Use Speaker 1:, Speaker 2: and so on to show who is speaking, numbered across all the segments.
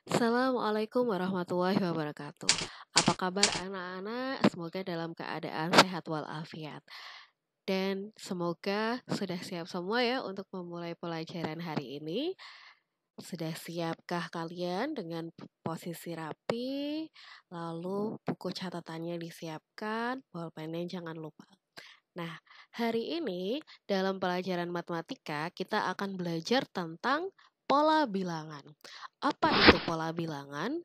Speaker 1: Assalamualaikum warahmatullahi wabarakatuh. Apa kabar anak-anak? Semoga dalam keadaan sehat walafiat. Dan semoga sudah siap semua ya untuk memulai pelajaran hari ini. Sudah siapkah kalian dengan posisi rapi? Lalu buku catatannya disiapkan, bolpennya jangan lupa. Nah, hari ini dalam pelajaran matematika kita akan belajar tentang pola bilangan. Apa itu pola bilangan?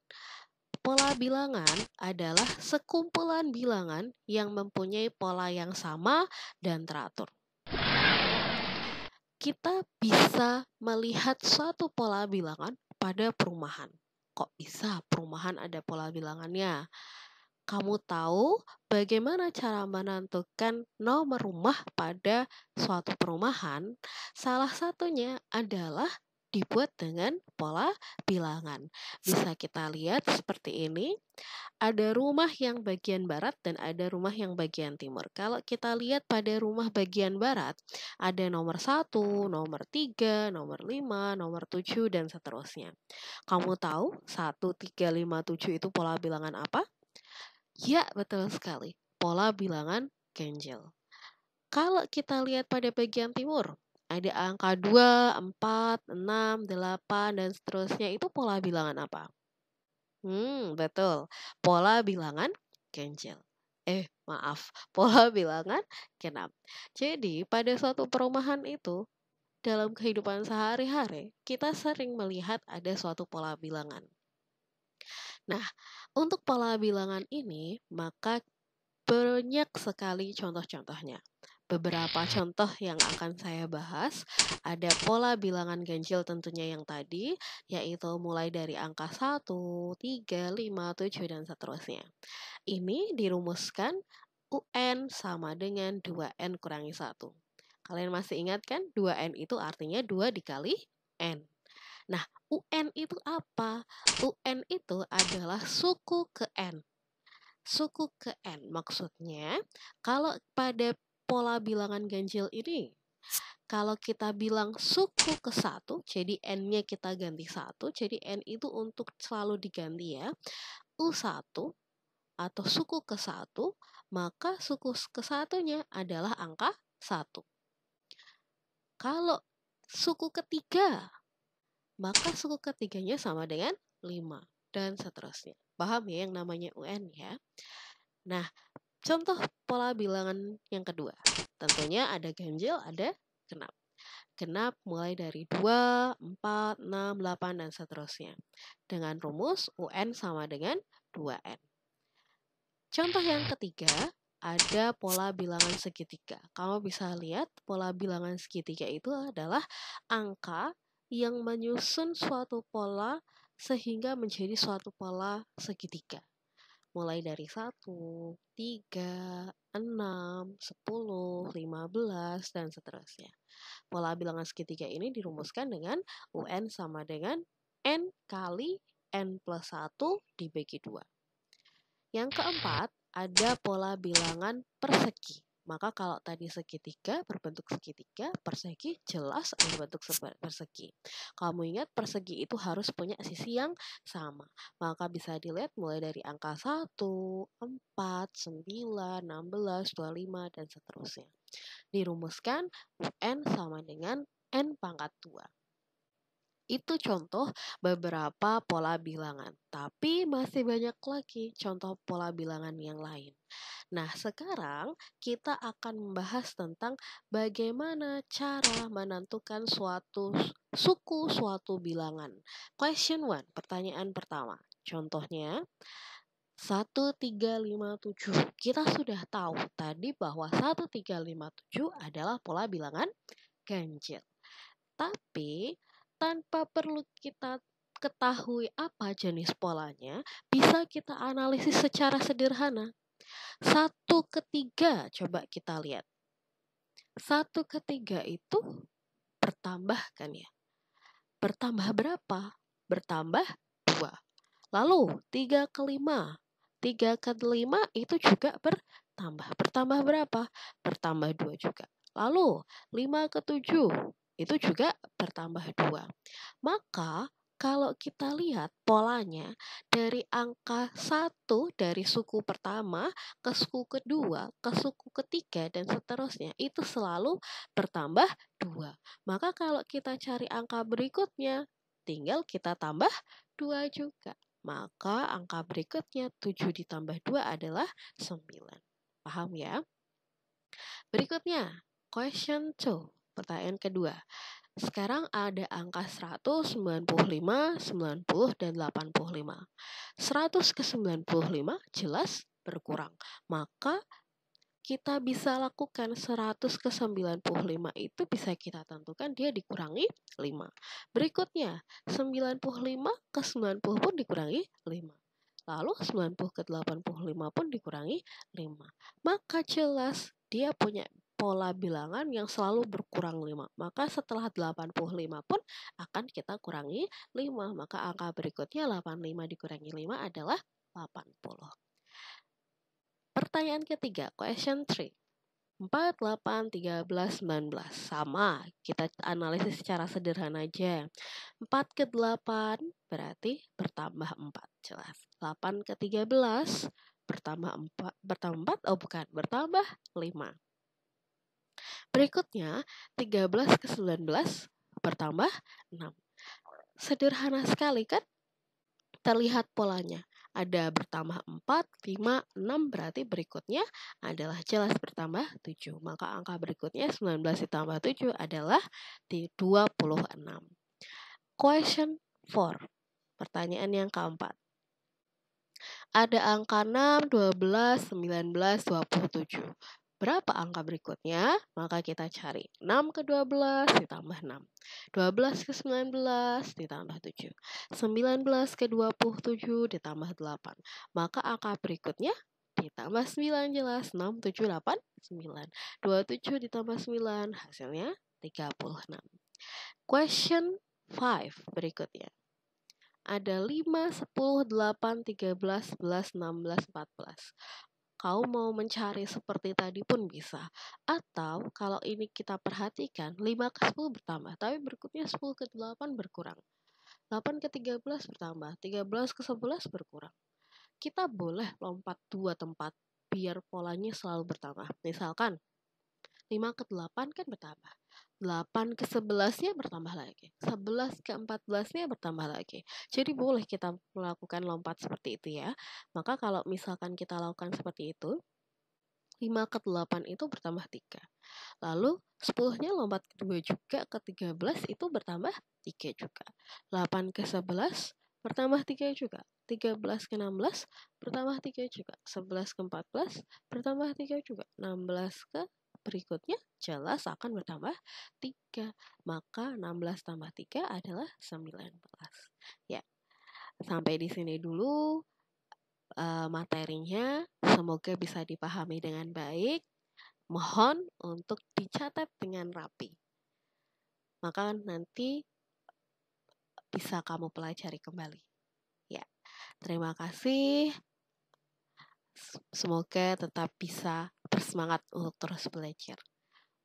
Speaker 1: Pola bilangan adalah sekumpulan bilangan yang mempunyai pola yang sama dan teratur. Kita bisa melihat suatu pola bilangan pada perumahan. Kok bisa perumahan ada pola bilangannya? Kamu tahu bagaimana cara menentukan nomor rumah pada suatu perumahan? Salah satunya adalah dibuat dengan pola bilangan. Bisa kita lihat seperti ini. Ada rumah yang bagian barat dan ada rumah yang bagian timur. Kalau kita lihat pada rumah bagian barat, ada nomor 1, nomor 3, nomor 5, nomor 7, dan seterusnya. Kamu tahu 1, 3, 5, 7 itu pola bilangan apa? Ya, betul sekali. Pola bilangan ganjil. Kalau kita lihat pada bagian timur, ada angka 2, 4, 6, 8, dan seterusnya. Itu pola bilangan apa? Betul. Pola bilangan ganjil. Maaf. Pola bilangan genap. Jadi, pada suatu perumahan itu, dalam kehidupan sehari-hari, kita sering melihat ada suatu pola bilangan. Nah, untuk pola bilangan ini, maka banyak sekali contoh-contohnya. Beberapa contoh yang akan saya bahas, ada pola bilangan ganjil tentunya yang tadi, yaitu mulai dari angka 1, 3, 5, 7, dan seterusnya. Ini dirumuskan UN sama dengan 2N kurangi 1. Kalian masih ingat kan? 2N itu artinya 2 dikali N. Nah, UN itu apa? UN itu adalah suku ke N. Suku ke N maksudnya kalau pada pola bilangan ganjil ini, kalau kita bilang suku ke 1, jadi N-nya kita ganti 1, jadi N itu untuk selalu diganti ya, U1 atau suku ke 1, maka suku ke 1-nya adalah angka 1. Kalau suku ketiga, maka suku ketiganya sama dengan 5, dan seterusnya. Paham ya yang namanya UN ya? Nah, contoh pola bilangan yang kedua. Tentunya ada ganjil, ada genap. Genap mulai dari 2, 4, 6, 8, dan seterusnya. Dengan rumus UN sama dengan 2N. Contoh yang ketiga, ada pola bilangan segitiga. Kamu bisa lihat pola bilangan segitiga itu adalah angka yang menyusun suatu pola sehingga menjadi suatu pola segitiga. Mulai dari 1, 3, 6, 10, 15, dan seterusnya. Pola bilangan segitiga ini dirumuskan dengan UN sama dengan N kali N plus 1 dibagi 2. Yang keempat, ada pola bilangan persegi. Maka kalau tadi segitiga berbentuk segitiga, persegi jelas berbentuk persegi. Kamu ingat persegi itu harus punya sisi yang sama. Maka bisa dilihat mulai dari angka 1, 4, 9, 16, 25, dan seterusnya. Dirumuskan UN sama dengan N pangkat 2. Itu contoh beberapa pola bilangan, tapi masih banyak lagi contoh pola bilangan yang lain. Nah, sekarang kita akan membahas tentang bagaimana cara menentukan suatu suku suatu bilangan. Question 1, pertanyaan pertama. Contohnya, 1, 3, 5, 7. Kita sudah tahu tadi bahwa 1, 3, 5, 7 adalah pola bilangan ganjil. Tapi tanpa perlu kita ketahui apa jenis polanya, bisa kita analisis secara sederhana. 1 ke 3, coba kita lihat. 1 ke 3 itu bertambah kan ya? Bertambah berapa? Bertambah 2. Lalu 3 ke 5. 3 ke 5 itu juga bertambah. Bertambah berapa? Bertambah 2 juga. Lalu 5 ke 7 itu juga bertambah 2. Maka Kalau kita lihat polanya dari angka 1 dari suku pertama ke suku kedua, ke suku ketiga dan seterusnya itu selalu bertambah 2. Maka kalau kita cari angka berikutnya, tinggal kita tambah 2 juga. Maka angka berikutnya 7 ditambah 2 adalah 9. Paham ya? Berikutnya, question 2. Pertanyaan kedua. Sekarang ada angka 100, 95, 90, dan 85. 100 ke 95 jelas berkurang. Maka kita bisa lakukan 100 ke 95 itu bisa kita tentukan dia dikurangi 5. Berikutnya, 95 ke 90 pun dikurangi 5. Lalu 90 ke 85 pun dikurangi 5. Maka jelas dia punya pola bilangan yang selalu berkurang 5. Maka setelah 85 pun akan kita kurangi 5. Maka angka berikutnya 85 dikurangi 5 adalah 80. Pertanyaan ketiga, question 3. 4, 8, 13, 19. Sama, kita analisis secara sederhana aja. 4 ke 8 berarti bertambah 4, jelas. 8 ke 13 bertambah 4, bertambah 5. Berikutnya, 13 ke 19 bertambah 6. Sederhana sekali kan? Terlihat polanya. Ada bertambah 4, 5, 6 berarti berikutnya adalah jelas bertambah 7. Maka angka berikutnya 19 ditambah 7 adalah 26. Question 4. Pertanyaan yang keempat. Ada angka 6, 12, 19, 27. Berapa angka berikutnya? Maka kita cari 6 ke 12 ditambah 6. 12 ke 19 ditambah 7. 19 ke 27 ditambah 8. Maka angka berikutnya ditambah 9 jelas. 6, 7, 8, 9. 27 ditambah 9 hasilnya 36. Question 5 berikutnya. Ada 5, 10, 8, 13, 11, 16, 14. Kau mau mencari seperti tadi pun bisa. Atau kalau ini kita perhatikan 5 ke 10 bertambah, tapi berikutnya 10 ke 8 berkurang. 8 ke 13 bertambah, 13 ke 11 berkurang. Kita boleh lompat 2 tempat biar polanya selalu bertambah. Misalkan 5 ke 8 kan bertambah. 8 ke 11-nya bertambah lagi. 11 ke 14-nya bertambah lagi. Jadi boleh kita melakukan lompat seperti itu ya. Maka kalau misalkan kita lakukan seperti itu, 5 ke 8 itu bertambah 3. Lalu 10-nya lompat ke 2 juga, ke 13 itu bertambah 3 juga. 8 ke 11 bertambah 3 juga. 13 ke 16 bertambah 3 juga. 11 ke 14 bertambah 3 juga. 16 ke berikutnya jelas akan bertambah 3. Maka 16 tambah 3 adalah 19. Ya, sampai di sini dulu materinya. Semoga bisa dipahami dengan baik. Mohon untuk dicatat dengan rapi. Maka nanti bisa kamu pelajari kembali. Ya, terima kasih. Semoga tetap bisa bersemangat untuk terus belajar.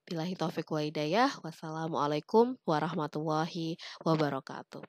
Speaker 1: Billahi taufiq wa hidayah. Wassalamualaikum warahmatullahi wabarakatuh.